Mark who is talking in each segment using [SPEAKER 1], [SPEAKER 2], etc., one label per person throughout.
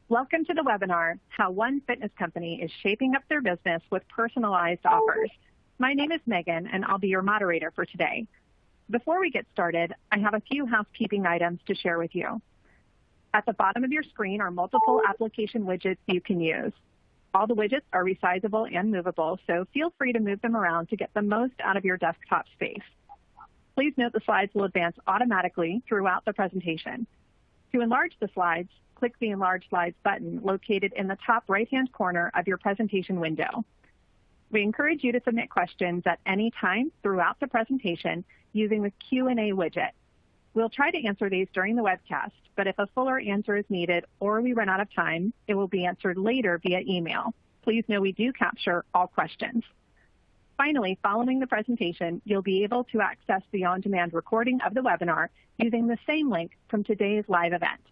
[SPEAKER 1] Welcome to the webinar, How One Fitness Company is Shaping Up Their Business with Personalized Offers. My name is Megan, and I'll be your moderator for today. Before we get started, I have a few housekeeping items to share with you. At the bottom of your screen are multiple application widgets you can use. All the widgets are resizable and movable, so feel free to move them around to get the most out of your desktop space. Please note the slides will advance automatically throughout the presentation. To enlarge the slides, click the Enlarge Slides button located in the top right-hand corner of your presentation window. We encourage you to submit questions at any time throughout the presentation using the Q&A widget. We'll try to answer these during the webcast, but if a fuller answer is needed or we run out of time, it will be answered later via email. Please know we do capture all questions. Finally, following the presentation, you'll be able to access the on-demand recording of the webinar using the same link from today's live event.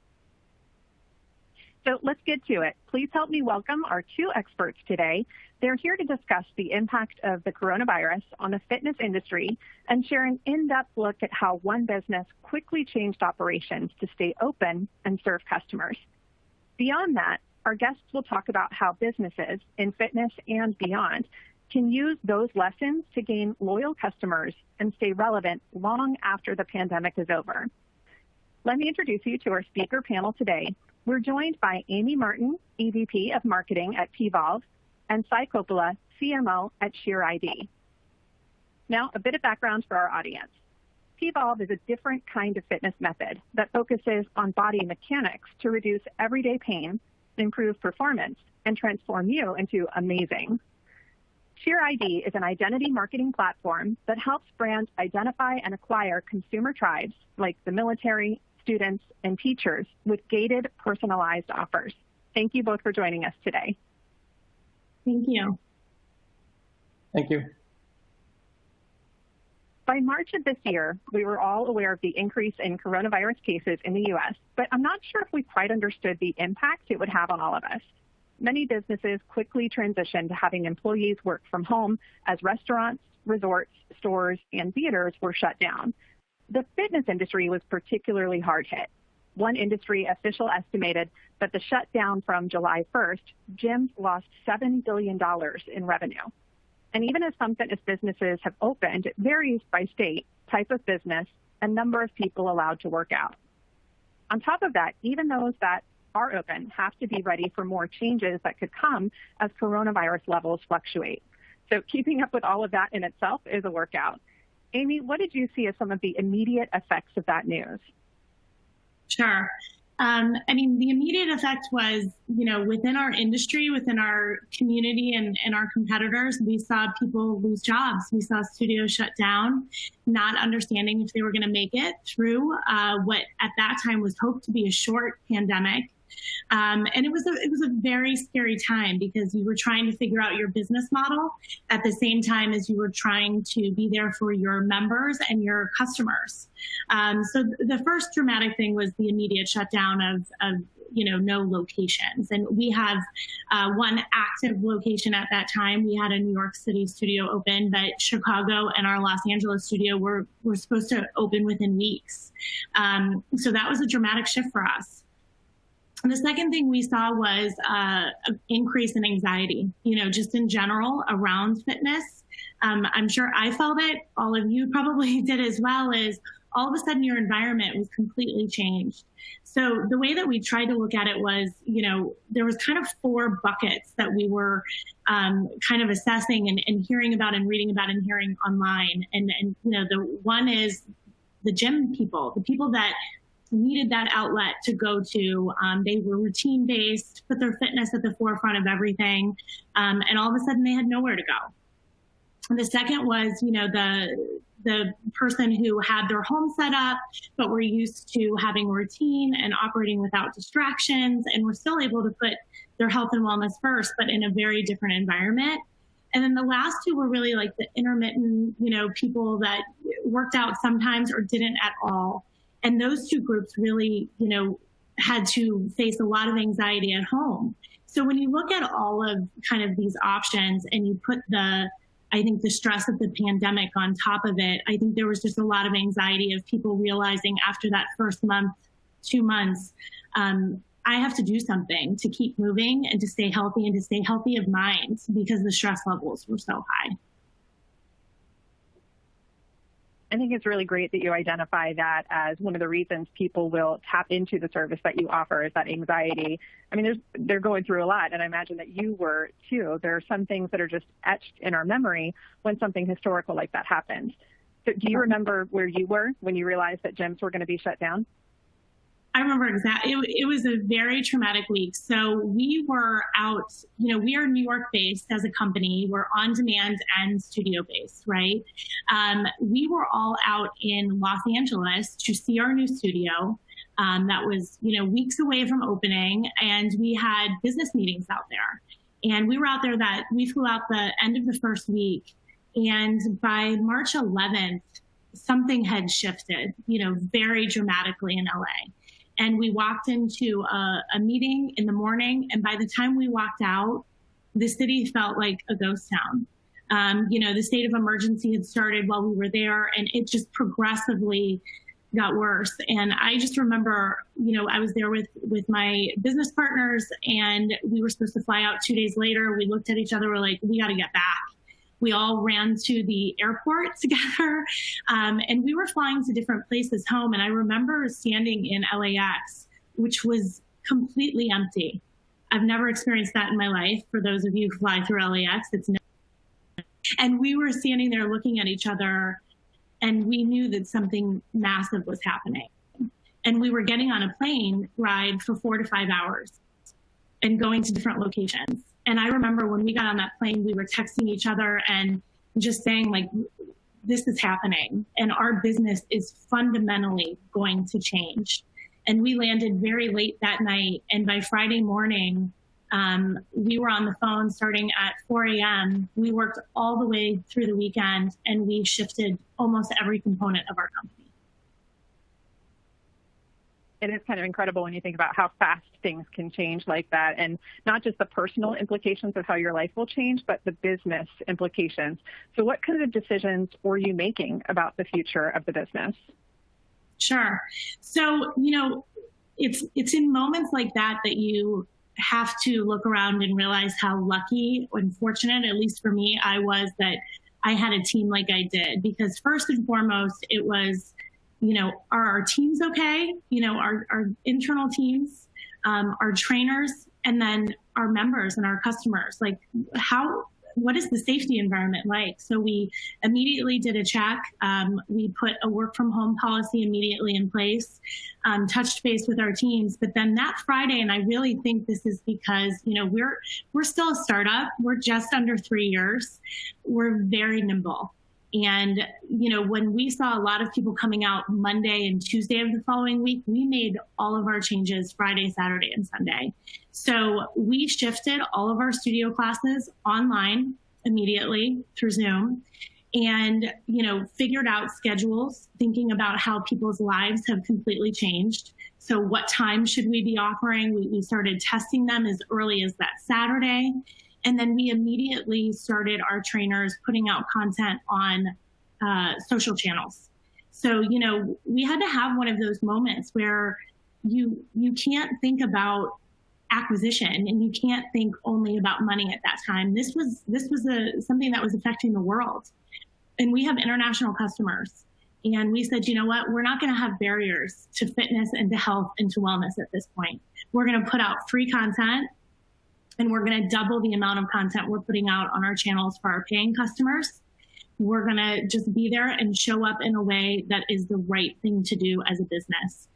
[SPEAKER 1] So let's get to it. Please help me welcome our two experts today. They're here to discuss the impact of the coronavirus on the fitness industry and share an in-depth look at how one business quickly changed operations to stay open and serve customers. Beyond that, our guests will talk about how businesses in fitness and beyond can use those lessons to gain loyal customers and stay relevant long after the pandemic is over. Let me introduce you to our speaker panel today. We're joined by Amy Martin, EVP of Marketing at P.volve, and Sai Coppola, CMO at SheerID. Now, a bit of background for our audience. P.volve is a different kind of fitness method that focuses on body mechanics to reduce everyday pain, improve performance, and transform you into amazing. SheerID is an identity marketing platform that helps brands identify and acquire consumer tribes like the military, students, and teachers with gated, personalized offers. Thank you both for joining us today.
[SPEAKER 2] Thank you.
[SPEAKER 3] Thank you.
[SPEAKER 1] By March of this year, we were all aware of the increase in coronavirus cases in the U.S., but I'm not sure if we quite understood the impact it would have on all of us. Many businesses quickly transitioned to having employees work from home as restaurants, resorts, stores, and theaters were shut down. The fitness industry was particularly hard hit. One industry official estimated that the shutdown from July 1st, gyms lost $7 billion in revenue. And even as some fitness businesses have opened, it varies by state, type of business, and number of people allowed to work out. On top of that, even those that are open have to be ready for more changes that could come as coronavirus levels fluctuate. So keeping up with all of that in itself is a workout. Amy, what did you see as some of the immediate effects of that news?
[SPEAKER 2] Sure. The immediate effect was, within our industry, within our community and our competitors, we saw people lose jobs. We saw studios shut down, not understanding if they were going to make it through what at that time was hoped to be a short pandemic. And it was a very scary time because you were trying to figure out your business model at the same time as you were trying to be there for your members and your customers. So the first dramatic thing was the immediate shutdown of no locations. And we have one active location at that time. We had a New York City studio open, but Chicago and our Los Angeles studio were supposed to open within weeks. So that was a dramatic shift for us. And the second thing we saw was an increase in anxiety, just in general around fitness. I'm sure I felt it. All of you probably did as well, is all of a sudden your environment was completely changed. So the way that we tried to look at it was, there was kind of four buckets that we were kind of assessing and hearing about and reading about and hearing online. And the one is the gym people, the people that needed that outlet to go to. They were routine-based, put their fitness at the forefront of everything, and all of a sudden they had nowhere to go. And the second was, the person who had their home set up, but were used to having a routine and operating without distractions, and were still able to put their health and wellness first, but in a very different environment. And then the last two were really like the intermittent, people that worked out sometimes or didn't at all. And those two groups really, had to face a lot of anxiety at home. So when you look at all of kind of these options and you put the stress of the pandemic on top of it, I think there was just a lot of anxiety of people realizing after that first month, 2 months, I have to do something to keep moving and to stay healthy and to stay healthy of mind because the stress levels were so high.
[SPEAKER 1] I think it's really great that you identify that as one of the reasons people will tap into the service that you offer is that anxiety. I mean, they're going through a lot, and I imagine that you were too. There are some things that are just etched in our memory when something historical like that happens. So do you remember where you were when you realized that gyms were going to be shut down?
[SPEAKER 2] I remember exactly. It was a very traumatic week. So we were out, we are New York based as a company. We're on demand and studio based, right? We were all out in Los Angeles to see our new studio. That was, weeks away from opening, and we had business meetings out there. And we were out there we flew out the end of the first week. And by March 11th, something had shifted, very dramatically in LA. And we walked into a meeting in the morning, and by the time we walked out, the city felt like a ghost town. The state of emergency had started while we were there, and it just progressively got worse. And I just remember, I was there with my business partners, and we were supposed to fly out 2 days later. We looked at each other, we're like, we got to get back. We all ran to the airport together, and we were flying to different places home. And I remember standing in LAX, which was completely empty. I've never experienced that in my life. For those of you who fly through LAX, and we were standing there looking at each other, and we knew that something massive was happening. And we were getting on a plane ride for 4 to 5 hours and going to different locations. And I remember when we got on that plane, we were texting each other and just saying, like, this is happening and our business is fundamentally going to change. And we landed very late that night. And by Friday morning, we were on the phone starting at 4 a.m. We worked all the way through the weekend, and we shifted almost every component of our company.
[SPEAKER 1] It is kind of incredible when you think about how fast things can change like that, and not just the personal implications of how your life will change, but the business implications. So what kind of decisions were you making about the future of the business?
[SPEAKER 2] Sure. So, it's in moments like that that you have to look around and realize how lucky and fortunate, at least for me, I was that I had a team like I did. Because first and foremost, it was, are our teams okay? Our internal teams, our trainers, and then our members and our customers. Like, what is the safety environment like? So we immediately did a check. We put a work from home policy immediately in place, touched base with our teams. But then that Friday, and I really think this is because, we're still a startup. We're just under 3 years. We're very nimble. And, when we saw a lot of people coming out Monday and Tuesday of the following week, we made all of our changes Friday, Saturday, and Sunday. So we shifted all of our studio classes online immediately through Zoom and, figured out schedules, thinking about how people's lives have completely changed. So what time should we be offering? We started testing them as early as that Saturday. And then we immediately started our trainers putting out content on social channels. So, we had to have one of those moments where you can't think about acquisition and you can't think only about money at that time. This was something that was affecting the world. And we have international customers. And we said, you know what, we're not going to have barriers to fitness and to health and to wellness at this point. We're going to put out free content. And we're going to double the amount of content we're putting out on our channels for our paying customers. We're going to just be there and show up in a way that is the right thing to do as a business.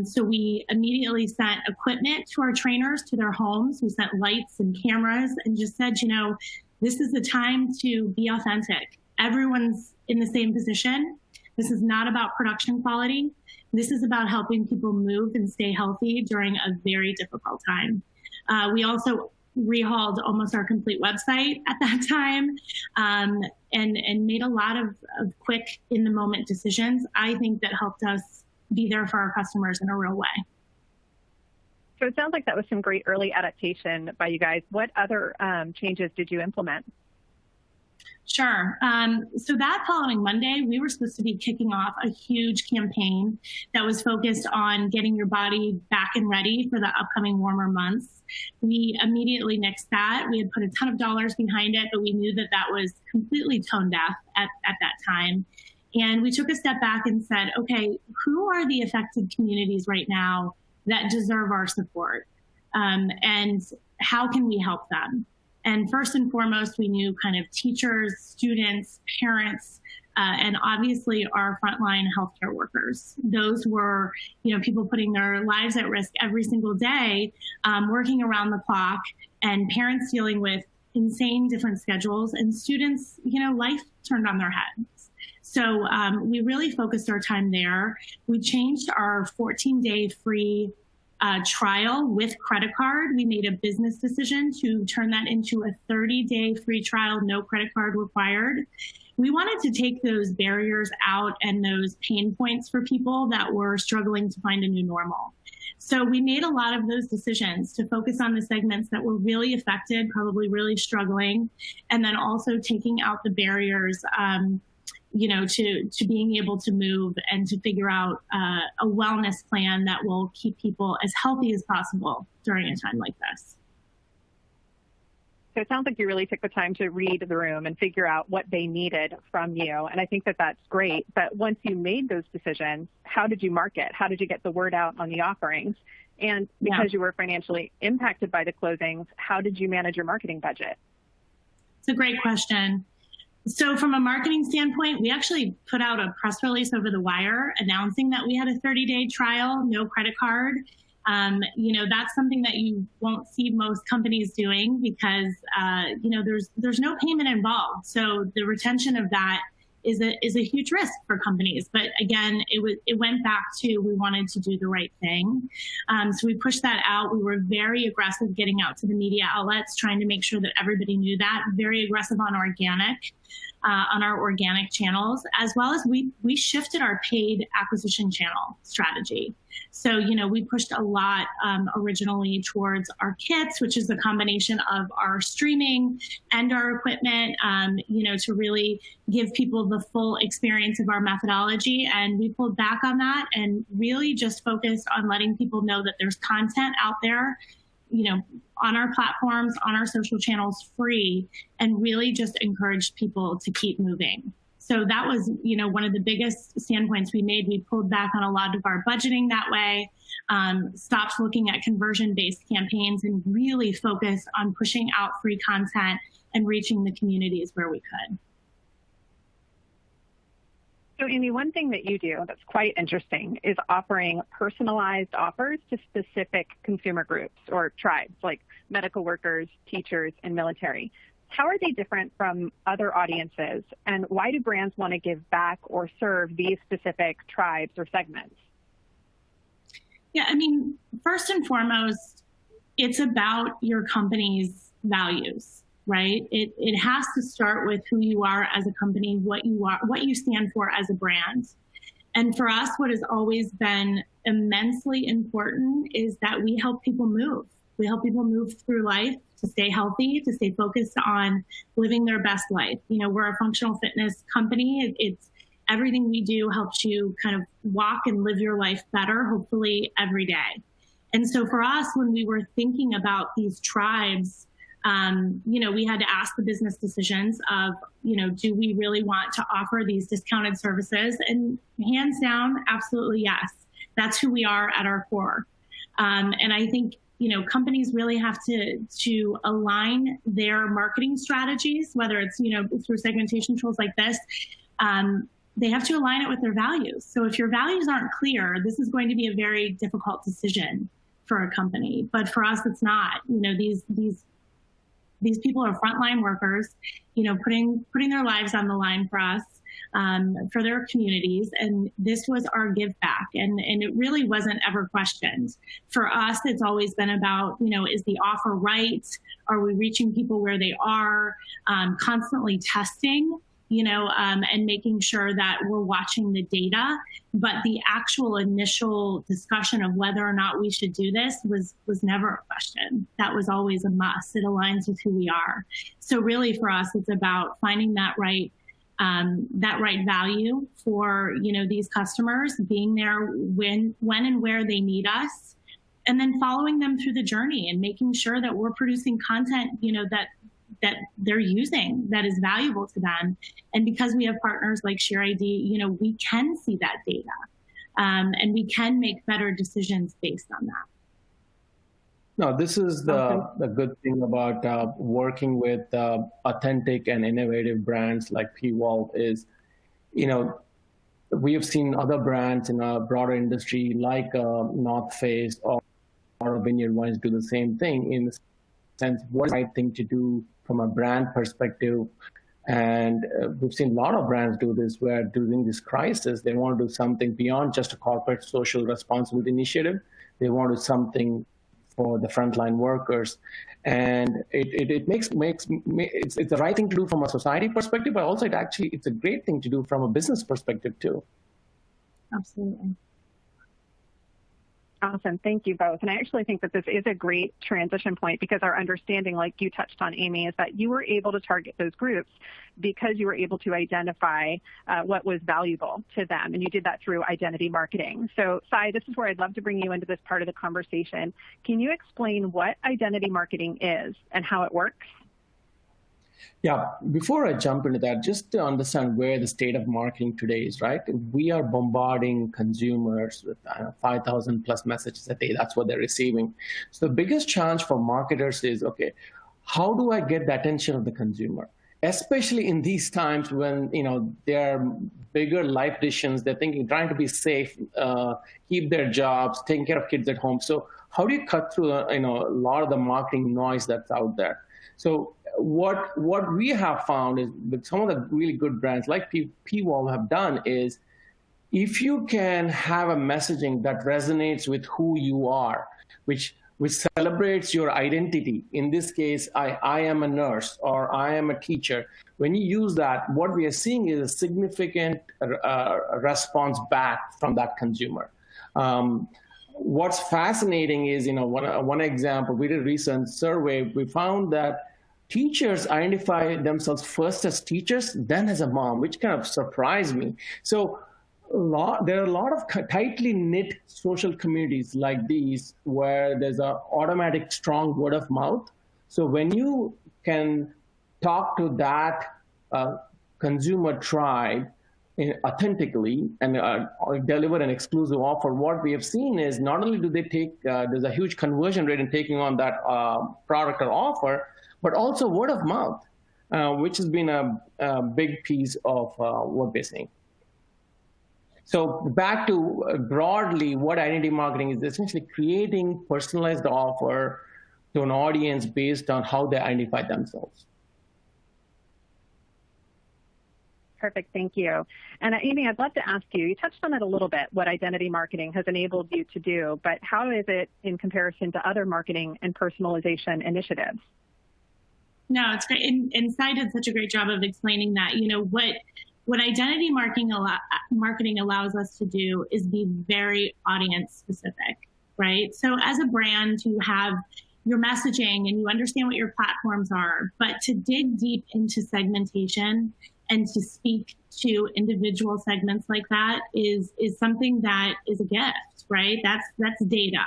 [SPEAKER 2] So we immediately sent equipment to our trainers, to their homes. We sent lights and cameras and just said, this is the time to be authentic. Everyone's in the same position. This is not about production quality. This is about helping people move and stay healthy during a very difficult time. We also rehauled almost our complete website at that time, and made a lot of quick, in-the-moment decisions, I think, that helped us be there for our customers in a real way.
[SPEAKER 1] So it sounds like that was some great early adaptation by you guys. What other changes did you implement?
[SPEAKER 2] Sure. So that following Monday, we were supposed to be kicking off a huge campaign that was focused on getting your body back back and ready for the upcoming warmer months. We immediately nixed that. We had put a ton of dollars behind it, but we knew that that was completely tone deaf at that time. And we took a step back and said, okay, who are the affected communities right now that deserve our support? And how can we help them? And first and foremost, we knew kind of teachers, students, parents, and obviously our frontline healthcare workers. Those were, people putting their lives at risk every single day, working around the clock, and parents dealing with insane different schedules, and students, life turned on their heads. So we really focused our time there. We changed our 14-day free trial with credit card. We made a business decision to turn that into a 30-day free trial, no credit card required. We wanted to take those barriers out and those pain points for people that were struggling to find a new normal. So we made a lot of those decisions to focus on the segments that were really affected, probably really struggling, and then also taking out the barriers to being able to move and to figure out a wellness plan that will keep people as healthy as possible during a time like this.
[SPEAKER 1] So it sounds like you really took the time to read the room and figure out what they needed from you. And I think that that's great. But once you made those decisions, how did you market? How did you get the word out on the offerings? And because you were financially impacted by the closings, how did you manage your marketing budget?
[SPEAKER 2] It's a great question. So from a marketing standpoint, we actually put out a press release over the wire announcing that we had a 30-day trial, no credit card. That's something that you won't see most companies doing because, there's no payment involved. So the retention of that is a huge risk for companies. But again, it went back to we wanted to do the right thing. So we pushed that out. We were very aggressive getting out to the media outlets, trying to make sure that everybody knew that, very aggressive on our organic channels, as well as we shifted our paid acquisition channel strategy. So, we pushed a lot originally towards our kits, which is a combination of our streaming and our equipment, to really give people the full experience of our methodology. And we pulled back on that and really just focused on letting people know that there's content out there, on our platforms, on our social channels free, and really just encouraged people to keep moving. So that was, one of the biggest standpoints we made. We pulled back on a lot of our budgeting that way, stopped looking at conversion-based campaigns, and really focused on pushing out free content and reaching the communities where we could.
[SPEAKER 1] So, Amy, one thing that you do that's quite interesting is offering personalized offers to specific consumer groups or tribes like medical workers, teachers, and military. How are they different from other audiences, and why do brands want to give back or serve these specific tribes or segments?
[SPEAKER 2] Yeah, first and foremost, it's about your company's values, right? It has to start with who you are as a company, what you stand for as a brand. And for us, what has always been immensely important is that we help people move. We help people move through life to stay healthy, to stay focused on living their best life. We're a functional fitness company. It's everything we do helps you kind of walk and live your life better, hopefully every day. And so for us, when we were thinking about these tribes, we had to ask the business decisions of, do we really want to offer these discounted services? And hands down, absolutely yes. That's who we are at our core. And I think, companies really have to align their marketing strategies, whether it's, through segmentation tools like this, they have to align it with their values. So if your values aren't clear, this is going to be a very difficult decision for a company. But for us, it's not. These people are frontline workers, putting their lives on the line for us, for their communities. And this was our give back. And it really wasn't ever questioned. For us, it's always been about, is the offer right? Are we reaching people where they are? Constantly testing, and making sure that we're watching the data. But the actual initial discussion of whether or not we should do this was never a question. That was always a must. It aligns with who we are. So really for us, it's about finding that right value for, these customers, being there when and where they need us, and then following them through the journey and making sure that we're producing content, that they're using that is valuable to them. And because we have partners like ShareID, we can see that data, and we can make better decisions based on that.
[SPEAKER 3] No, this is the good thing about working with authentic and innovative brands like P.volve is, we have seen other brands in a broader industry like North Face or Vineyard Wines do the same thing in the sense what's the right thing to do from a brand perspective. And we've seen a lot of brands do this where during this crisis, they want to do something beyond just a corporate social responsibility initiative. They want to do something for the frontline workers. And it's the right thing to do from a society perspective, but also it's a great thing to do from a business perspective too.
[SPEAKER 2] Absolutely.
[SPEAKER 1] Awesome. Thank you both. And I actually think that this is a great transition point because our understanding, like you touched on, Amy, is that you were able to target those groups because you were able to identify what was valuable to them. And you did that through identity marketing. So, Sai, this is where I'd love to bring you into this part of the conversation. Can you explain what identity marketing is and how it works?
[SPEAKER 3] Yeah, before I jump into that, just to understand where the state of marketing today is, right? We are bombarding consumers with 5,000 plus messages a day. That's what they're receiving. So the biggest challenge for marketers is, okay, how do I get the attention of the consumer? Especially in these times when, there are bigger life decisions, they're trying to be safe, keep their jobs, taking care of kids at home. So how do you cut through, a lot of the marketing noise that's out there? So what we have found is with some of the really good brands like P.volve have done is if you can have a messaging that resonates with who you are, which celebrates your identity. In this case, I am a nurse or I am a teacher. When you use that, what we are seeing is a significant response back from that consumer. What's fascinating is, one example, we did a recent survey, we found that teachers identify themselves first as teachers, then as a mom, which kind of surprised me. So there are a lot of tightly knit social communities like these where there's an automatic strong word of mouth. So when you can talk to that consumer tribe authentically and deliver an exclusive offer, what we have seen is not only do they take, there's a huge conversion rate in taking on that product or offer, but also word of mouth, which has been a big piece of what we're seeing. So back to broadly, what identity marketing is essentially creating personalized offer to an audience based on how they identify themselves.
[SPEAKER 1] Perfect. Thank you. And Amy, I'd love to ask you, you touched on it a little bit, what identity marketing has enabled you to do, but how is it in comparison to other marketing and personalization initiatives?
[SPEAKER 2] No, it's great. And Sai did such a great job of explaining that, what identity marketing allows us to do is be very audience specific, right? So as a brand, you have your messaging and you understand what your platforms are, but to dig deep into segmentation and to speak to individual segments like that is something that is a gift, right? That's data.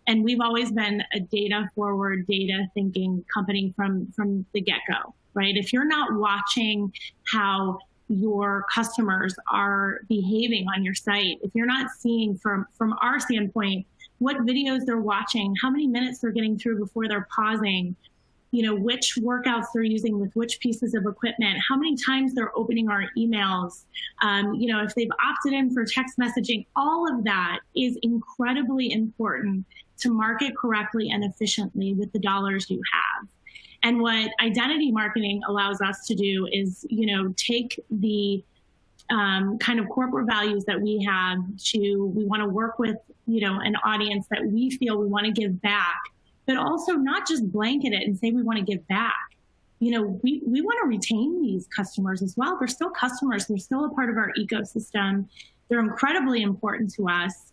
[SPEAKER 2] And we've always been a data forward, data thinking company from the get-go, right? If you're not watching how your customers are behaving on your site, if you're not seeing from our standpoint, what videos they're watching, how many minutes they're getting through before they're pausing, which workouts they're using with which pieces of equipment, how many times they're opening our emails, if they've opted in for text messaging, all of that is incredibly important to market correctly and efficiently with the dollars you have. And what identity marketing allows us to do is, take the kind of corporate values that we have we want to work with, an audience that we feel we want to give back, but also not just blanket it and say we want to give back. We want to retain these customers as well. They're still customers. They're still a part of our ecosystem. They're incredibly important to us.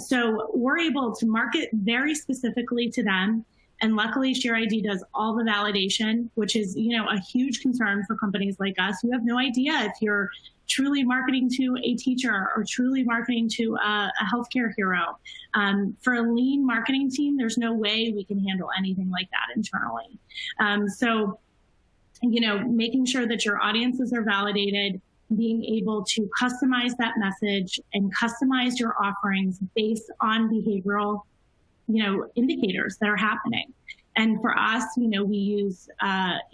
[SPEAKER 2] So we're able to market very specifically to them, And luckily, ShareID does all the validation, which is, a huge concern for companies like us. You have no idea if you're truly marketing to a teacher or truly marketing to a healthcare hero. For a lean marketing team, there's no way we can handle anything like that internally. So, making sure that your audiences are validated, being able to customize that message and customize your offerings based on behavioral, indicators that are happening. And for us, we use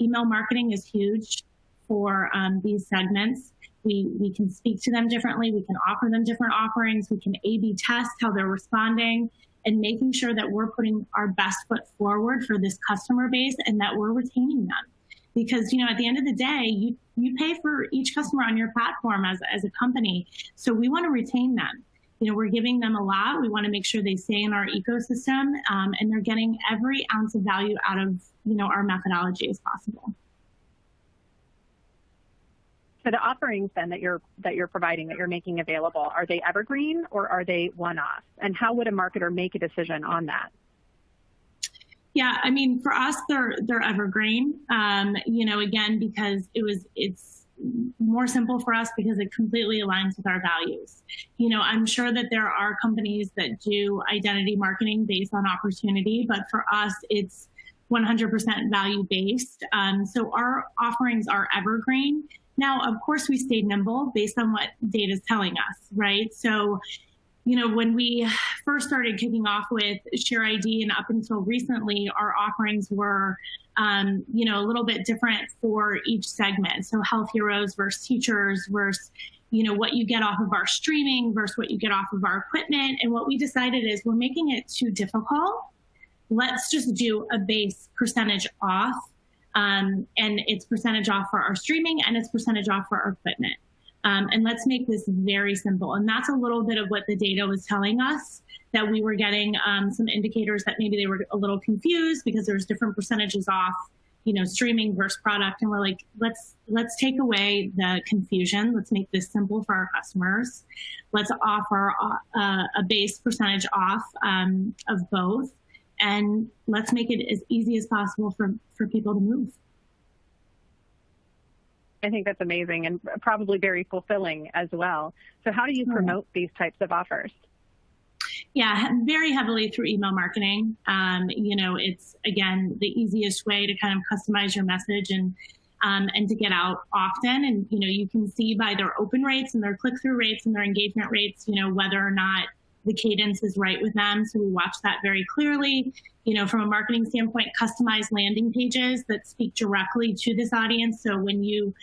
[SPEAKER 2] email marketing is huge for these segments. We can speak to them differently. We can offer them different offerings. We can A/B test how they're responding and making sure that we're putting our best foot forward for this customer base and that we're retaining them. Because, at the end of the day, you pay for each customer on your platform as a company. So we want to retain them. We're giving them a lot. We want to make sure they stay in our ecosystem and they're getting every ounce of value out of, our methodology as possible.
[SPEAKER 1] So the offerings then that you're providing, that you're making available, are they evergreen or are they one-off? And how would a marketer make a decision on that?
[SPEAKER 2] Yeah, for us, they're evergreen. Again, because it's more simple for us because it completely aligns with our values. I'm sure that there are companies that do identity marketing based on opportunity, but for us, it's 100% value-based. So our offerings are evergreen. Now, of course, we stay nimble based on what data is telling us, right? So, when we first started kicking off with ShareID and up until recently, our offerings were, a little bit different for each segment. So health heroes versus teachers versus, what you get off of our streaming versus what you get off of our equipment. And what we decided is we're making it too difficult. Let's just do a base percentage off. And it's percentage off for our streaming and it's percentage off for our equipment. And let's make this very simple. And that's a little bit of what the data was telling us, that we were getting some indicators that maybe they were a little confused because there's different percentages off, streaming versus product. And we're like, let's take away the confusion. Let's make this simple for our customers. Let's offer a base percentage off of both. And let's make it as easy as possible for people to move.
[SPEAKER 1] I think that's amazing and probably very fulfilling as well. So how do you promote these types of offers?
[SPEAKER 2] Yeah, very heavily through email marketing. It's, again, the easiest way to kind of customize your message and to get out often. And, you can see by their open rates and their click-through rates and their engagement rates, whether or not the cadence is right with them. So we watch that very clearly. From a marketing standpoint, customized landing pages that speak directly to this audience. So when you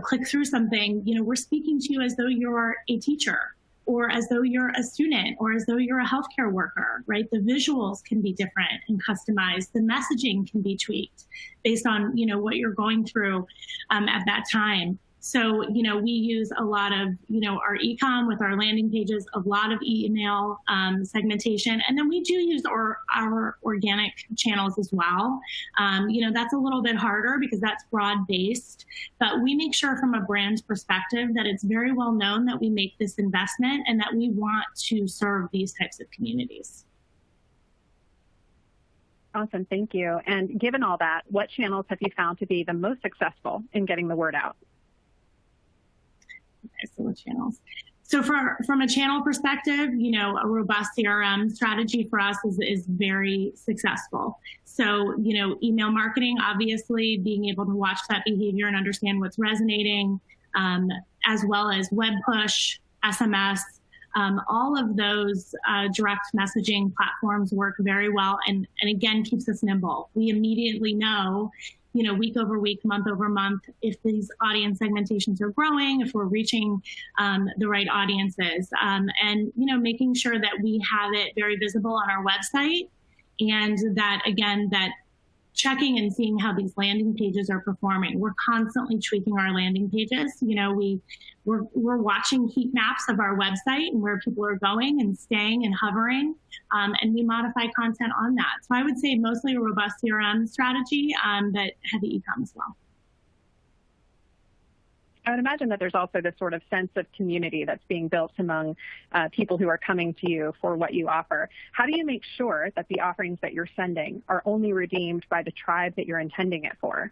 [SPEAKER 2] click through something, we're speaking to you as though you're a teacher or as though you're a student or as though you're a healthcare worker, right? The visuals can be different and customized. The messaging can be tweaked based on, what you're going through at that time. So, we use a lot of, our e-com with our landing pages, a lot of email segmentation. And then we do use our organic channels as well. That's a little bit harder because that's broad-based. But we make sure from a brand perspective that it's very well known that we make this investment and that we want to serve these types of communities.
[SPEAKER 1] Awesome. Thank you. And given all that, what channels have you found to be the most successful in getting the word out?
[SPEAKER 2] Excellent channels. So from a channel perspective, a robust CRM strategy for us is very successful. So, email marketing, obviously being able to watch that behavior and understand what's resonating, as well as web push, SMS, all of those direct messaging platforms work very well and again, keeps us nimble. We immediately know week over week, month over month, if these audience segmentations are growing, if we're reaching the right audiences, and making sure that we have it very visible on our website, and that again, that checking and seeing how these landing pages are performing. We're constantly tweaking our landing pages. We're watching heat maps of our website and where people are going and staying and hovering, and we modify content on that. So I would say mostly a robust CRM strategy, but heavy e-com as well.
[SPEAKER 1] I would imagine that there's also this sort of sense of community that's being built among people who are coming to you for what you offer. How do you make sure that the offerings that you're sending are only redeemed by the tribe that you're intending it for?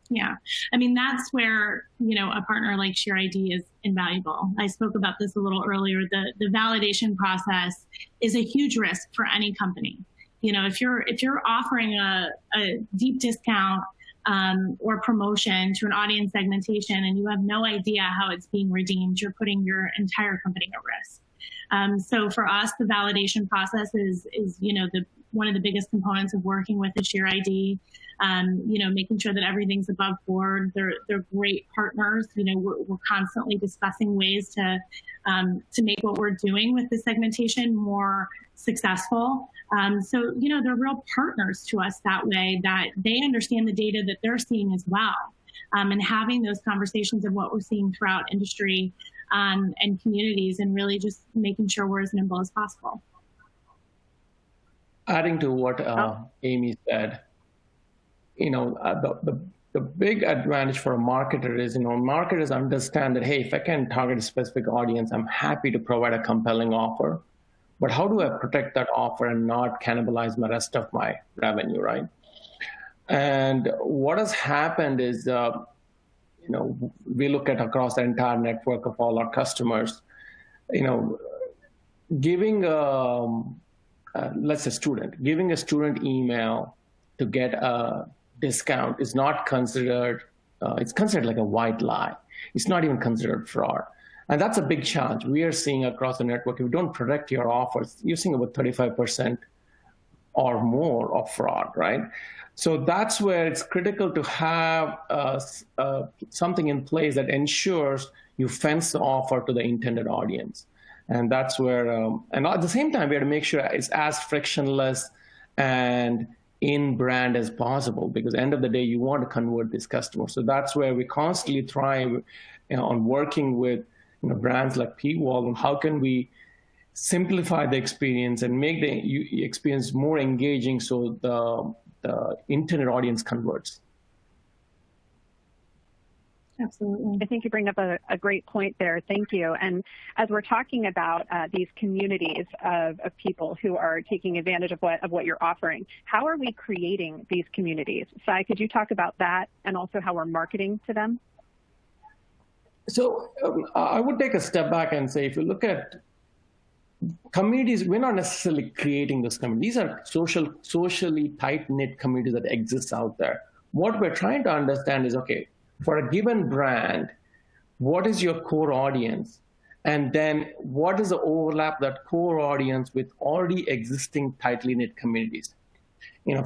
[SPEAKER 2] Yeah, I mean, that's where, a partner like ShareID is invaluable. I spoke about this a little earlier. The validation process is a huge risk for any company. If you're offering a deep discount or promotion to an audience segmentation and you have no idea how it's being redeemed, you're putting your entire company at risk. So for us, the validation process is one of the biggest components of working with the ShareID. Making sure that everything's above board. They're great partners. We're constantly discussing ways to make what we're doing with the segmentation more successful. So they're real partners to us that way, that they understand the data that they're seeing as well. And having those conversations of what we're seeing throughout industry and communities, and really just making sure we're as nimble as possible.
[SPEAKER 3] Adding to what Amy said, the big advantage for a marketer is, marketers understand that, hey, if I can target a specific audience, I'm happy to provide a compelling offer. But how do I protect that offer and not cannibalize my rest of my revenue, right? And what has happened is, we look at across the entire network of all our customers, giving let's say giving a student email to get a discount is not considered, it's considered like a white lie. It's not even considered fraud. And that's a big challenge we are seeing across the network. If you don't protect your offers, you're seeing about 35% or more of fraud, right? So that's where it's critical to have something in place that ensures you fence the offer to the intended audience. And that's where, and at the same time, we have to make sure it's as frictionless and in brand as possible, because at the end of the day, you want to convert this customer. So that's where we constantly thrive on working with brands like P.volve, and how can we simplify the experience and make the experience more engaging so the intended audience converts.
[SPEAKER 2] Absolutely.
[SPEAKER 1] I think you bring up a great point there. Thank you. And as we're talking about these communities of people who are taking advantage of what you're offering, how are we creating these communities? Sai, could you talk about that and also how we're marketing to them?
[SPEAKER 3] So I would take a step back and say, if you look at communities, we're not necessarily creating this community. These are socially tight-knit communities that exist out there. What we're trying to understand is, okay, for a given brand, what is your core audience? And then what is the overlap of that core audience with already existing tightly knit communities?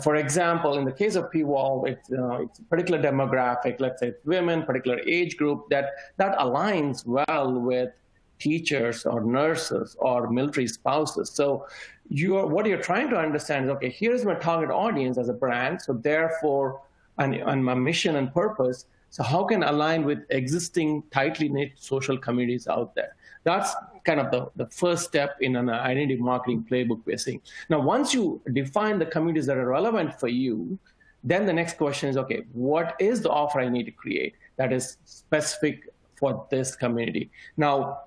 [SPEAKER 3] For example, in the case of P.volve, it's a particular demographic, let's say it's women, particular age group that aligns well with teachers or nurses or military spouses. So what you're trying to understand is, okay, here's my target audience as a brand. So therefore, and my mission and purpose, so how can I align with existing tightly knit social communities out there? That's kind of the first step in an identity marketing playbook we're seeing. Now, once you define the communities that are relevant for you, then the next question is, okay, what is the offer I need to create that is specific for this community? Now,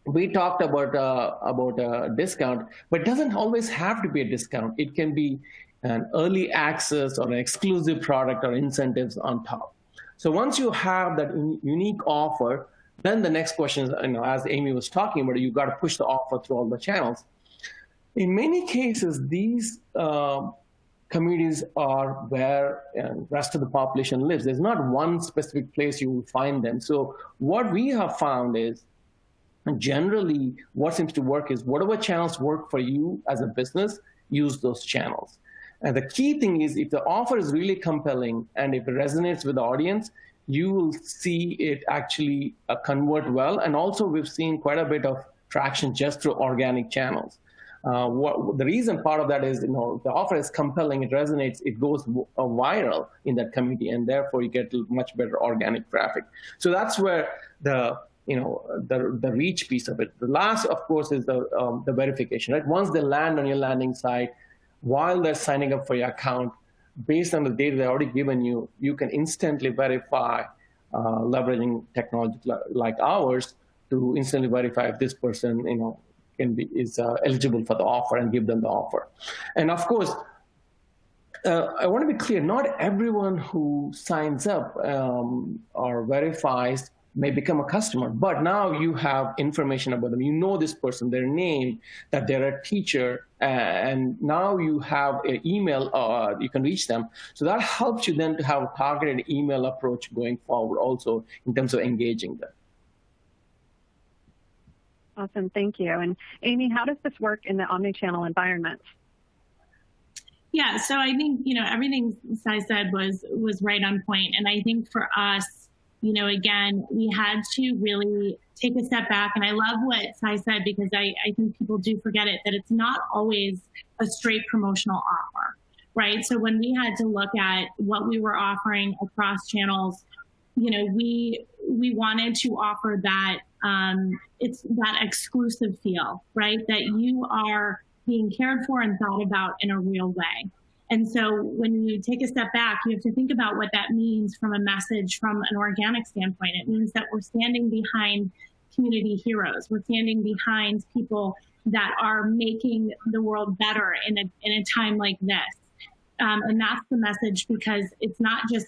[SPEAKER 3] we talked about a discount, but it doesn't always have to be a discount. It can be an early access or an exclusive product or incentives on top. So once you have that unique offer, then the next question is, as Amy was talking about, you've got to push the offer through all the channels. In many cases, these communities are where the rest of the population lives. There's not one specific place you will find them. So what we have found is, generally, what seems to work is whatever channels work for you as a business, use those channels. And the key thing is, if the offer is really compelling and if it resonates with the audience, you will see it actually convert well. And also, we've seen quite a bit of traction just through organic channels. The reason part of that is, the offer is compelling, it resonates, it goes viral in that community, and therefore you get much better organic traffic. So that's where the reach piece of it. The last, of course, is the verification, right? Once they land on your landing site, while they're signing up for your account, based on the data they've already given you, you can instantly verify leveraging technology like ours to instantly verify if this person, is eligible for the offer and give them the offer. And of course, I want to be clear, not everyone who signs up or verifies may become a customer, but now you have information about them. You know this person, their name, that they're a teacher, and now you have an email, you can reach them. So that helps you then to have a targeted email approach going forward also in terms of engaging them.
[SPEAKER 1] Awesome, thank you. And Amy, how does this work in the omnichannel environment?
[SPEAKER 2] Yeah, so I think, everything Sai said was right on point. And I think for us, again, we had to really take a step back. And I love what Sai said, because I think people do forget it, that it's not always a straight promotional offer, right? So when we had to look at what we were offering across channels, we wanted to offer that, it's that exclusive feel, right? That you are being cared for and thought about in a real way. And so when you take a step back, you have to think about what that means from a message, from an organic standpoint. It means that we're standing behind community heroes. We're standing behind people that are making the world better in a time like this. And that's the message, because it's not just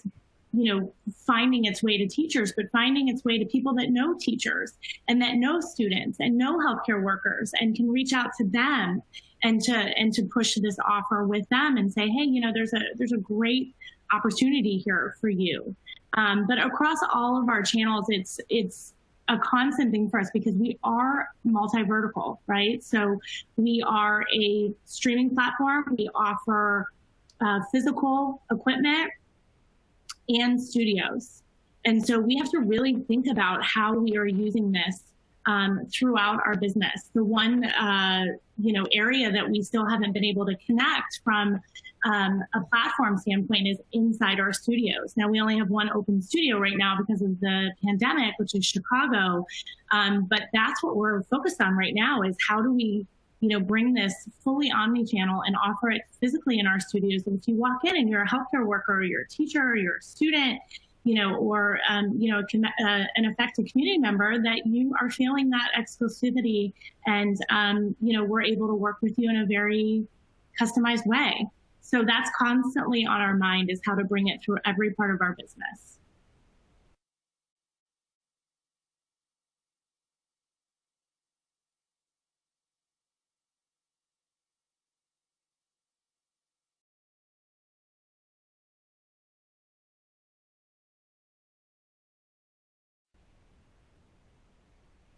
[SPEAKER 2] finding its way to teachers, but finding its way to people that know teachers and that know students and know healthcare workers and can reach out to them and to push this offer with them and say, hey, there's a great opportunity here for you. But across all of our channels, it's a constant thing for us, because we are multi-vertical, right? So we are a streaming platform. We offer physical equipment and studios. And so we have to really think about how we are using this throughout our business. The one, area that we still haven't been able to connect from a platform standpoint is inside our studios. Now, we only have one open studio right now because of the pandemic, which is Chicago. But that's what we're focused on right now, is how do we bring this fully omni-channel and offer it physically in our studios. So if you walk in and you're a healthcare worker, or you're a teacher, or you're a student, or an affected community member, that you are feeling that exclusivity, and we're able to work with you in a very customized way. So that's constantly on our mind, is how to bring it through every part of our business.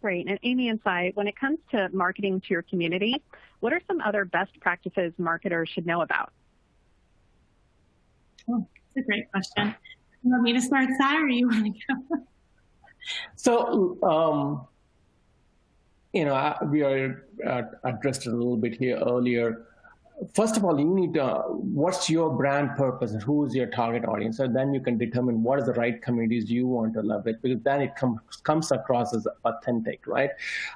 [SPEAKER 1] Great. And Amy and Sai, when it comes to marketing to your community, what are some other best practices marketers should know about?
[SPEAKER 2] Oh, that's a great question. You want me to start, Sai, or you want to go?
[SPEAKER 3] So, we are addressed it a little bit here earlier. First of all, you need to, what's your brand purpose and who is your target audience? And then you can determine what is the right communities you want to leverage, because then it comes across as authentic, right?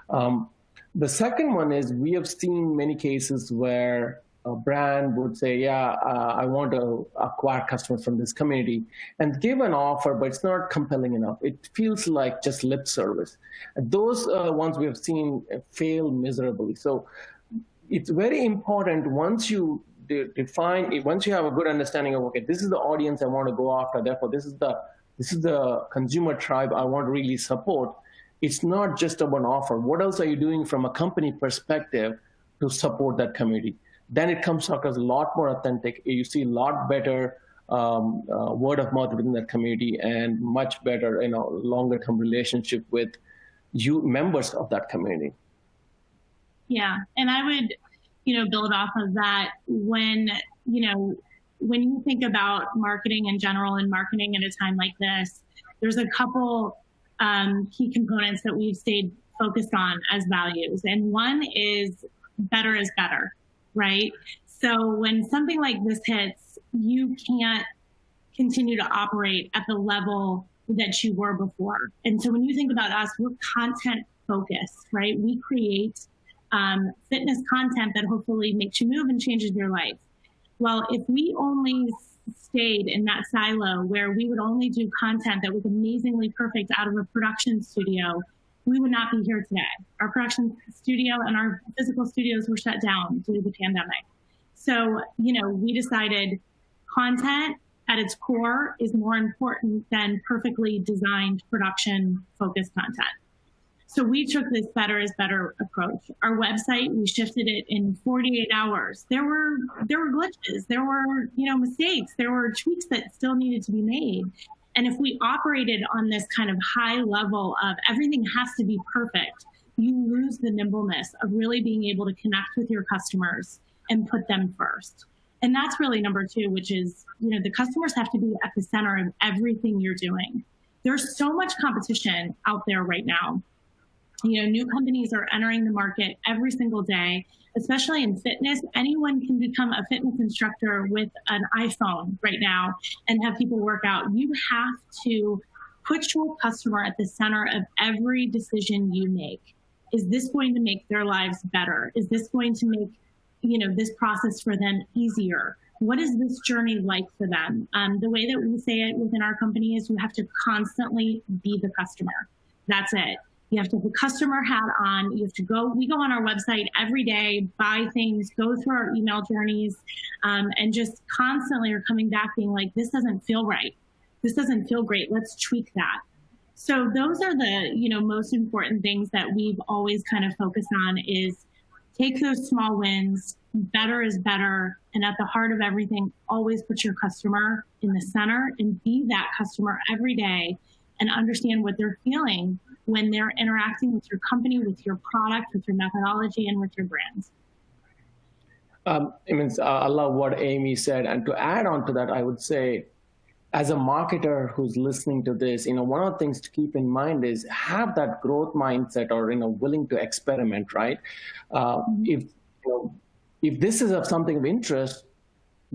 [SPEAKER 3] The second one is, we have seen many cases where a brand would say, yeah, I want to acquire customers from this community, and give an offer, but it's not compelling enough. It feels like just lip service. And those ones we have seen fail miserably. So it's very important, once you define, once you have a good understanding of, okay, this is the audience I want to go after, therefore this is the consumer tribe I want to really support. It's not just about an offer. What else are you doing from a company perspective to support that community? Then it comes across a lot more authentic. You see a lot better word of mouth within that community, and much better, longer term relationship with members of that community.
[SPEAKER 2] Yeah, and I would, build off of that. When you think about marketing in general and marketing at a time like this, there's a couple key components that we've stayed focused on as values. And one is better is better, right? So when something like this hits, you can't continue to operate at the level that you were before. And so when you think about us, we're content focused, right? We create fitness content that hopefully makes you move and changes your life. Well, if we only stayed in that silo where we would only do content that was amazingly perfect out of a production studio, we would not be here today. Our production studio and our physical studios were shut down due to the pandemic. So, we decided content at its core is more important than perfectly designed production-focused content. So we took this better is better approach. Our website, we shifted it in 48 hours. There were glitches, there were mistakes, there were tweaks that still needed to be made. And if we operated on this kind of high level of everything has to be perfect, you lose the nimbleness of really being able to connect with your customers and put them first. And that's really number two, which is, the customers have to be at the center of everything you're doing. There's so much competition out there right now. New companies are entering the market every single day, especially in fitness. Anyone can become a fitness instructor with an iPhone right now and have people work out. You have to put your customer at the center of every decision you make. Is this going to make their lives better? Is this going to make, this process for them easier? What is this journey like for them? The way that we say it within our company is you have to constantly be the customer. That's it. You have to have the customer hat on. We go on our website every day, buy things, go through our email journeys, and just constantly are coming back being like, this doesn't feel right. This doesn't feel great. Let's tweak that. So those are the, most important things that we've always kind of focused on is take those small wins, better is better. And at the heart of everything, always put your customer in the center and be that customer every day and understand what they're feeling when they're interacting with your company, with your product, with your methodology, and with your brands.
[SPEAKER 3] I love what Amy said. And to add on to that, I would say, as a marketer who's listening to this, one of the things to keep in mind is have that growth mindset or, willing to experiment, right? If this is of something of interest,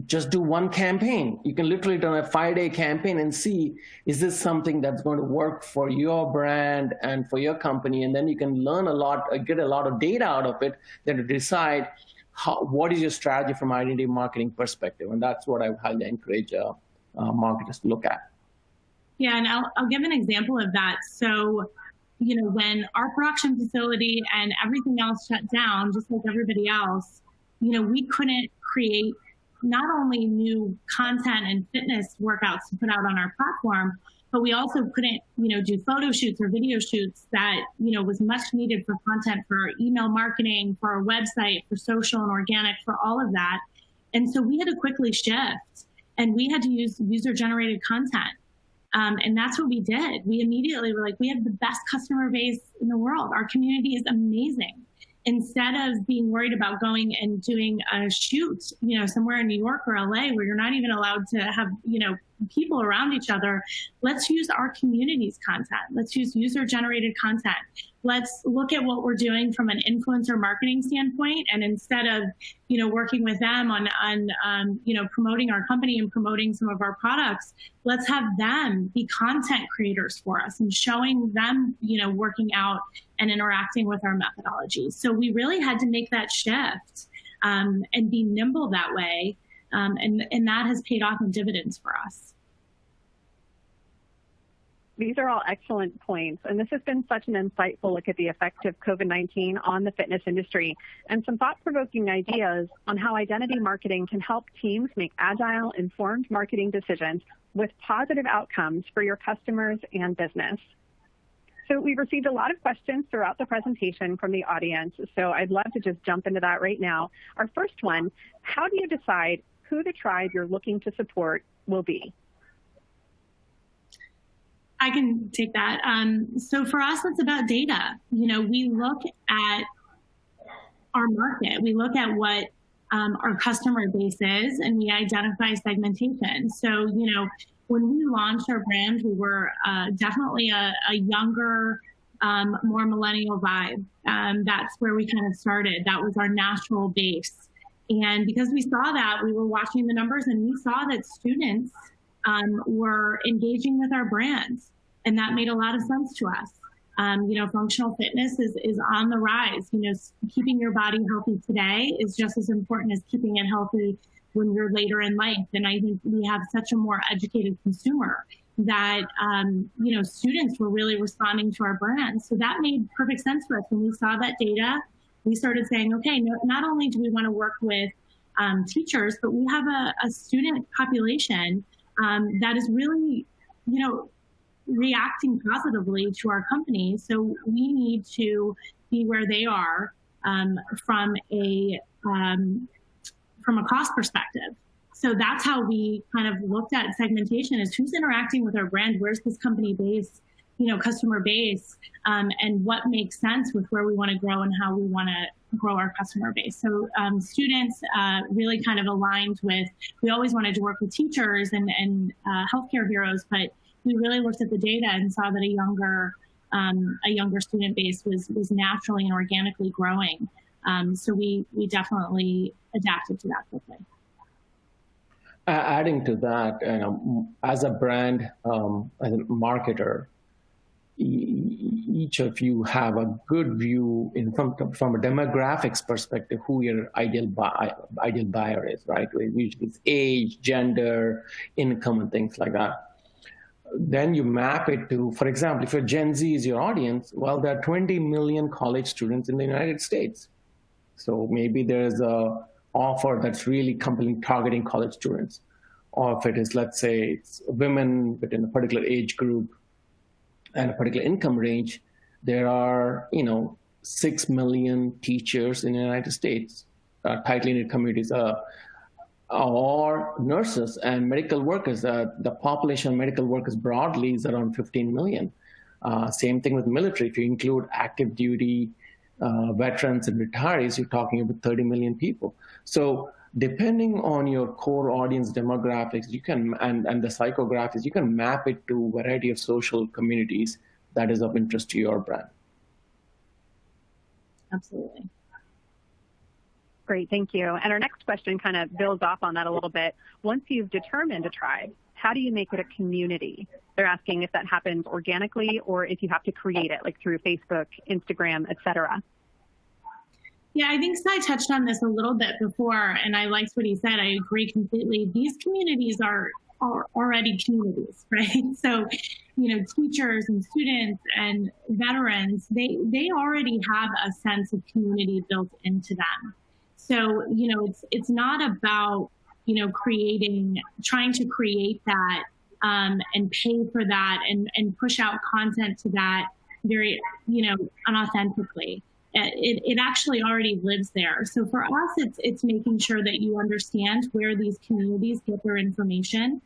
[SPEAKER 3] just do one campaign. You can literally run a 5-day campaign and see, is this something that's going to work for your brand and for your company? And then you can learn a lot, get a lot of data out of it, then to decide what is your strategy from identity marketing perspective. And that's what I highly encourage marketers to look at.
[SPEAKER 2] Yeah, and I'll give an example of that. So, when our production facility and everything else shut down, just like everybody else, we couldn't create not only new content and fitness workouts to put out on our platform, but we also couldn't, do photo shoots or video shoots that, was much needed for content for email marketing, for our website, for social and organic, for all of that. And so we had to quickly shift and we had to use user-generated content. And that's what we did. We immediately were like, we have the best customer base in the world. Our community is amazing. Instead of being worried about going and doing a shoot, somewhere in New York or LA where you're not even allowed to have, people around each other, let's use our community's content. Let's use user-generated content. Let's look at what we're doing from an influencer marketing standpoint. And instead of, working with them on promoting our company and promoting some of our products, let's have them be content creators for us and showing them, working out and interacting with our methodology. So we really had to make that shift and be nimble that way. And that has paid off in dividends for us.
[SPEAKER 1] These are all excellent points, and this has been such an insightful look at the effect of COVID-19 on the fitness industry and some thought-provoking ideas on how identity marketing can help teams make agile, informed marketing decisions with positive outcomes for your customers and business. So we've received a lot of questions throughout the presentation from the audience, so I'd love to just jump into that right now. Our first one, how do you decide who the tribe you're looking to support will be?
[SPEAKER 2] I can take that. So for us, it's about data. We look at our market. We look at what our customer base is, and we identify segmentation. So, when we launched our brand, we were definitely a younger, more millennial vibe. That's where we kind of started. That was our natural base. And because we saw that, we were watching the numbers and we saw that students were engaging with our brands. And that made a lot of sense to us. Functional fitness is on the rise. Keeping your body healthy today is just as important as keeping it healthy when you're later in life. And I think we have such a more educated consumer that, students were really responding to our brand. So that made perfect sense for us. When we saw that data, we started saying, okay, not only do we want to work with teachers, but we have a student population that is really, reacting positively to our company. So we need to be where they are from a cost perspective. So that's how we kind of looked at segmentation: is who's interacting with our brand, where's this company base, customer base, and what makes sense with where we want to grow and how we want to grow our customer base. So students really kind of aligned with, we always wanted to work with teachers and healthcare heroes, but we really looked at the data and saw that a younger student base was naturally and organically growing. So we definitely adapted to that quickly.
[SPEAKER 3] Adding to that, as a brand, as a marketer, each of you have a good view from a demographics perspective who your ideal buyer is, right? Usually it's age, gender, income, and things like that. Then you map it to, for example, if your Gen Z is your audience, well, there are 20 million college students in the United States. So maybe there's a offer that's really compelling, targeting college students. Or if it is, let's say, it's women within a particular age group and a particular income range, there are, 6 million teachers in the United States, tightly knit communities, or nurses and medical workers. The population of medical workers broadly is around 15 million. Same thing with military. If you include active duty veterans and retirees, you're talking about 30 million people. So depending on your core audience demographics, you can and the psychographics, you can map it to a variety of social communities that is of interest to your brand.
[SPEAKER 2] Absolutely.
[SPEAKER 1] Great, thank you. And our next question kind of builds off on that a little bit. Once you've determined a tribe, how do you make it a community? They're asking if that happens organically or if you have to create it, like through Facebook, Instagram, et cetera.
[SPEAKER 2] Yeah, I think Sai touched on this a little bit before, and I liked what he said. I agree completely. These communities are already communities, right? So, teachers and students and veterans, they already have a sense of community built into them. So, it's not about, trying to create that and pay for that and push out content to that very, unauthentically. It actually already lives there. So for us, it's making sure that you understand where these communities get their information,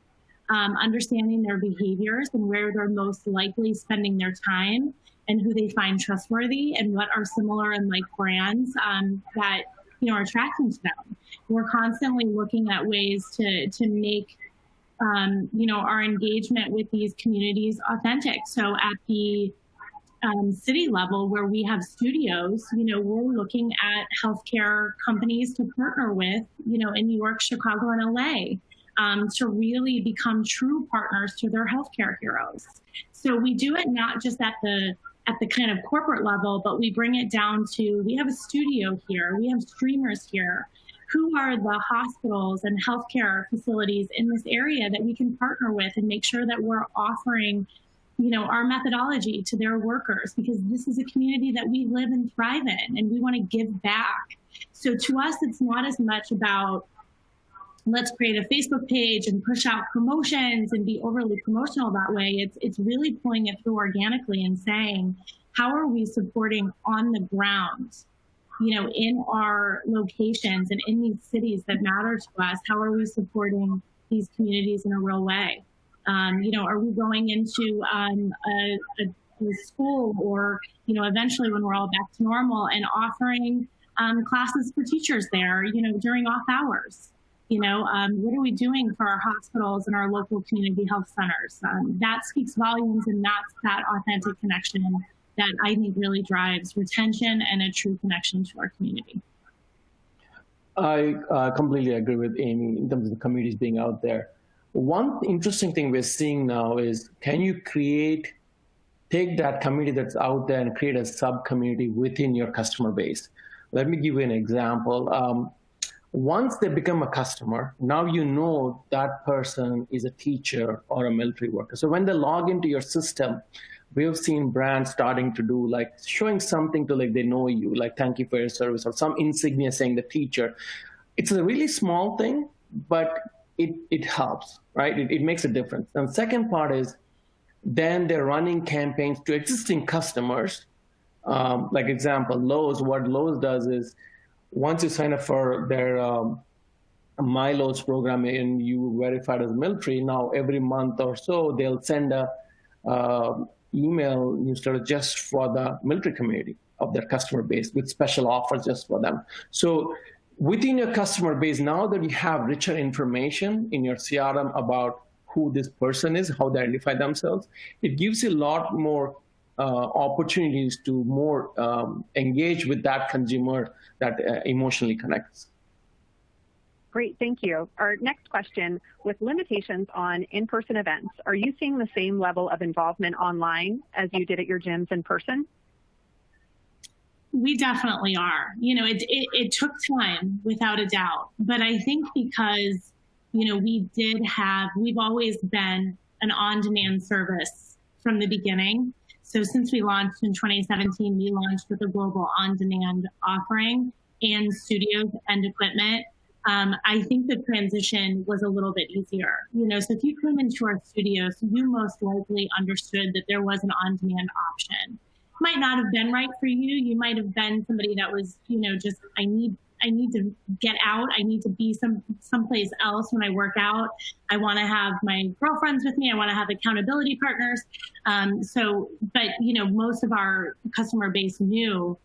[SPEAKER 2] understanding their behaviors and where they're most likely spending their time and who they find trustworthy and what are similar and like brands that are attracting to them. We're constantly looking at ways to make our engagement with these communities authentic. So at the city level, where we have studios, we're looking at healthcare companies to partner with, in New York, Chicago, and LA, to really become true partners to their healthcare heroes. So we do it not just at the kind of corporate level, but we bring it down to, we have a studio here, we have streamers here. Who are the hospitals and healthcare facilities in this area that we can partner with and make sure that we're offering our methodology to their workers, because this is a community that we live and thrive in and we want to give back. So to us, it's not as much about let's create a Facebook page and push out promotions and be overly promotional that way. It's really pulling it through organically and saying, how are we supporting on the ground, in our locations and in these cities that matter to us? How are we supporting these communities in a real way? Are we going into a school or, eventually when we're all back to normal and offering classes for teachers there, during off hours? What are we doing for our hospitals and our local community health centers? That speaks volumes, and that's that authentic connection that I think really drives retention and a true connection to our community.
[SPEAKER 3] I completely agree with Amy in terms of the communities being out there. One interesting thing we're seeing now is, can you take that community that's out there and create a sub-community within your customer base? Let me give you an example. Once they become a customer, now you know that person is a teacher or a military worker. So when they log into your system, we've seen brands starting to do like showing something to like they know you, like thank you for your service, or some insignia saying the teacher. It's a really small thing, but it helps, right? It makes a difference. And the second part is then they're running campaigns to existing customers. Like example, Lowe's, what Lowe's does is once you sign up for their My Lowe's program and you verified as military, now every month or so, they'll send a email newsletter just for the military community of their customer base with special offers just for them. So within your customer base, now that you have richer information in your CRM about who this person is, how they identify themselves, it gives you a lot more opportunities to more engage with that consumer that emotionally connects.
[SPEAKER 1] Great, thank you. Our next question, with limitations on in-person events, are you seeing the same level of involvement online as you did at your gyms in person?
[SPEAKER 2] We definitely are. You know, it took time, without a doubt. But I think because, you know, we've always been an on-demand service from the beginning. So since we launched in 2017, we launched with a global on-demand offering and studios and equipment. I think the transition was a little bit easier. You know, so if you came into our studios, you most likely understood that there was an on-demand option. Might not have been right for you. You might have been somebody that was, you know, just I need to get out. I need to be someplace else when I work out. I want to have my girlfriends with me. I want to have accountability partners. But you know, most of our customer base knew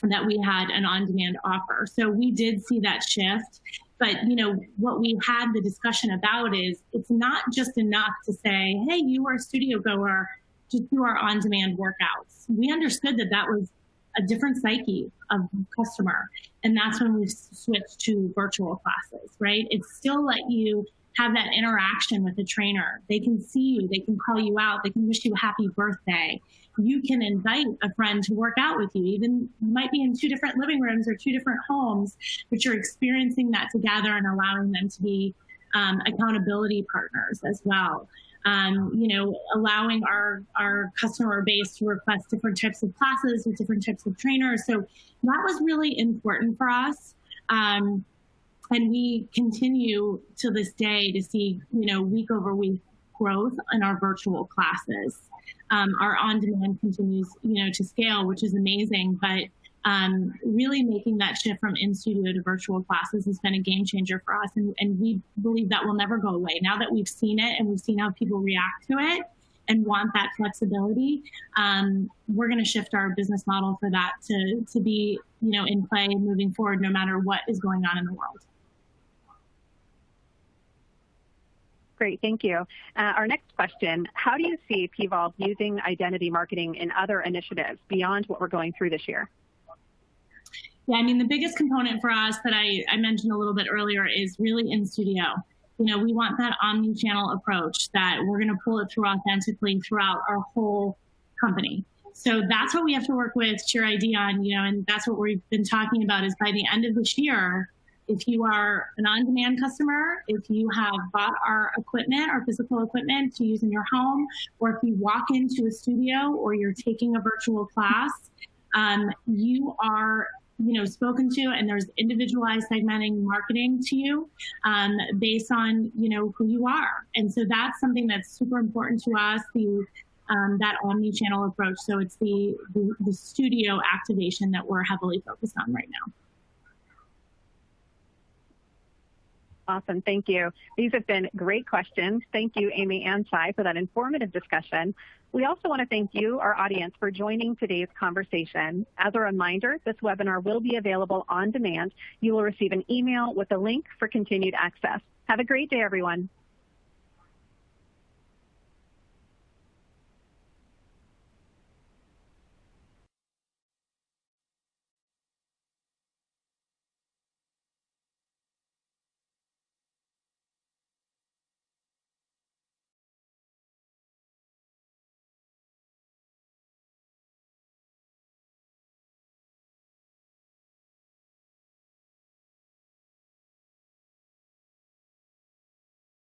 [SPEAKER 2] that we had an on-demand offer. So we did see that shift. But you know, what we had the discussion about is it's not just enough to say, hey, you are a studio goer, just do our on-demand workouts. We understood that that was a different psyche of customer. And that's when we switched to virtual classes, right? It's still let you have that interaction with the trainer. They can see you, they can call you out, they can wish you a happy birthday. You can invite a friend to work out with you. Even you might be in two different living rooms or two different homes, but you're experiencing that together and allowing them to be accountability partners as well. You know, allowing our customer base to request different types of classes with different types of trainers. So that was really important for us. And we continue to this day to see, you know, week over week growth in our virtual classes. Our on-demand continues, you know, to scale, which is amazing, but really making that shift from in-studio to virtual classes has been a game changer for us. And we believe that will never go away. Now that we've seen it and we've seen how people react to it and want that flexibility, we're going to shift our business model for that to be, you know, in play moving forward, no matter what is going on in the world.
[SPEAKER 1] Great, thank you. Our next question, how do you see P.volve using identity marketing in other initiatives beyond what we're going through this year?
[SPEAKER 2] Yeah, I mean, the biggest component for us that I mentioned a little bit earlier is really in studio. You know, we want that omni-channel approach that we're going to pull it through authentically throughout our whole company. So that's what we have to work with Cheer ID on, you know, and that's what we've been talking about is by the end of this year, if you are an on-demand customer, if you have bought our equipment, our physical equipment to use in your home, or if you walk into a studio or you're taking a virtual class, you are, you know, spoken to, and there's individualized segmenting marketing to you based on, you know, who you are. And so that's something that's super important to us, that omni-channel approach. So it's the studio activation that we're heavily focused on right now.
[SPEAKER 1] Awesome, thank you. These have been great questions. Thank you, Amy and Sai, for that informative discussion. We also want to thank you, our audience, for joining today's conversation. As a reminder, this webinar will be available on demand. You will receive an email with a link for continued access. Have a great day, everyone.